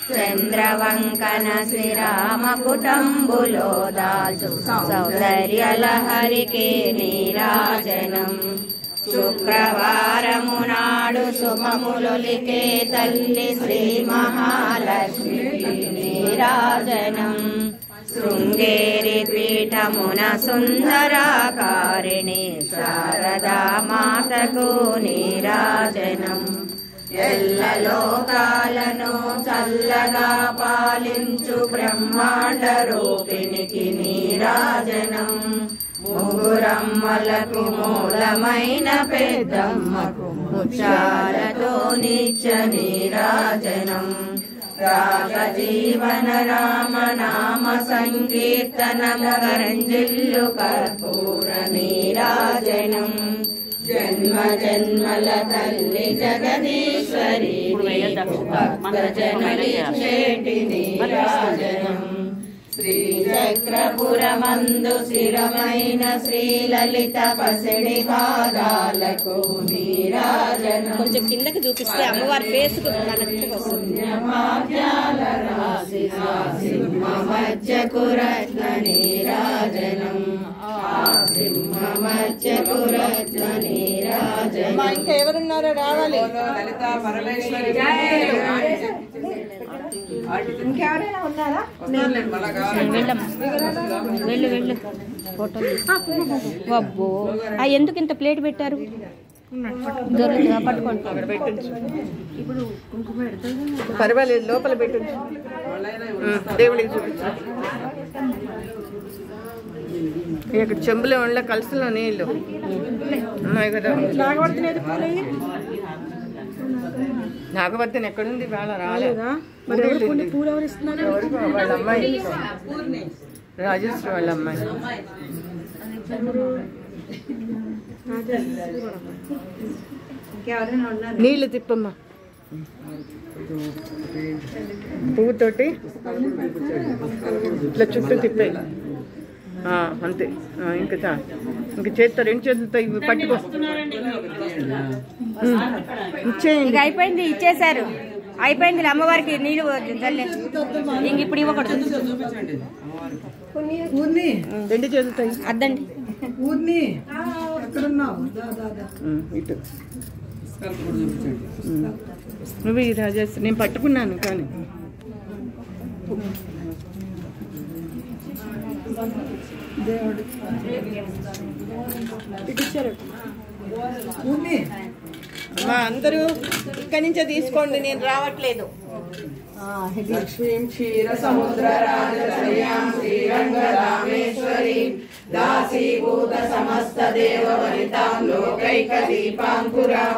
చంద్రవంకన శ్రీరామకుటంబులో దాల్చు సౌందర్యలహరికి నీరాజనం శుక్రవారము నాడు శుభములొలికే తల్లి శ్రీ మహాలక్ష్మికి నీరాజనం శృంగేరి పీఠమున సుందరాకారిణి శారదా మాతకు నీరాజనం ఎల్ల లోకాలను చల్లగా పాలించు బ్రహ్మాండ రూపిణికి నీరాజనం ముగ్గురమ్మలకు మూలమైన పెద్దమ్మకు ముత్యాలతో నిత్య నీరాజనం రాగజీవన రామనామ సంకీర్తనము గరంజిల్లు కర్పూర నీరాజనం జన్మ జన్మల తల్లి జగదీశ్వరి భక్తజనలిచ్చేటి నీరాజనం శ్రీచక్రపురమందు స్థిరమైన శ్రీలలిత పసిడి పాదాలకు నీరాజనం కొంచెం కిందకి చూపిస్తే అమ్మవారి ఫేస్ పుణ్యమాధ్యాల రాశి సింహ మధ్యకు రత్న నీరాజనం సింహ మధ్యకు రత్న నీరాజనం. ఇంకా ఎవరున్నారో రావాలి. లలితా పరమేశ్వరి ఇంకెవరైనా ఉన్నారా? వెళ్ళు వెళ్ళు ఫోటో అబ్బో ఎందుకు ఇంత ప్లేట్ పెట్టారు? దొరుకుతుందా? పట్టుకోండి. పర్వాలేదు, లోపల పెట్టు. దేవుడికి చూపించు. ఇక్కడ చెంబులో ఉండ కలుసులో నీళ్ళు ఉన్నాయి కదా. నాగవర్ధన్ ఎక్కడుంది? వాళ్ళ రాలేదా? వాళ్ళ అమ్మాయి రాజేశ్వరి వాళ్ళ అమ్మాయి. నీళ్ళు తిప్పమ్మా. పువ్వుతోటి ఇట్లా చుట్టూ తిప్పే అంతే. ఇంకా ఇంకా చేత్తో రెండు చేతులతో ఇవి పట్టుకో. ఇచ్చేయండి. అయిపోయింది, ఇచ్చేసారు. అయిపోయింది. అమ్మవారికి నీళ్ళు ఇంక ఇప్పుడు ఇవ్వకూడదు. రెండు చేతులతో అద్దండి. ఇటు నువ్వు ఈ రాజేశ్వరి నేను పట్టుకున్నాను కానీ దేవుడు అమ్మా అందరూ ఇక్కడి నుంచే తీసుకోండి, నేను రావట్లేదు. లక్ష్మీం క్షీర సముద్ర రాజశ్రయాం శ్రీరంగరామేశ్వరి దాసీభూత సమస్త దేవ వనితాం లోకైక దీపాంకురాం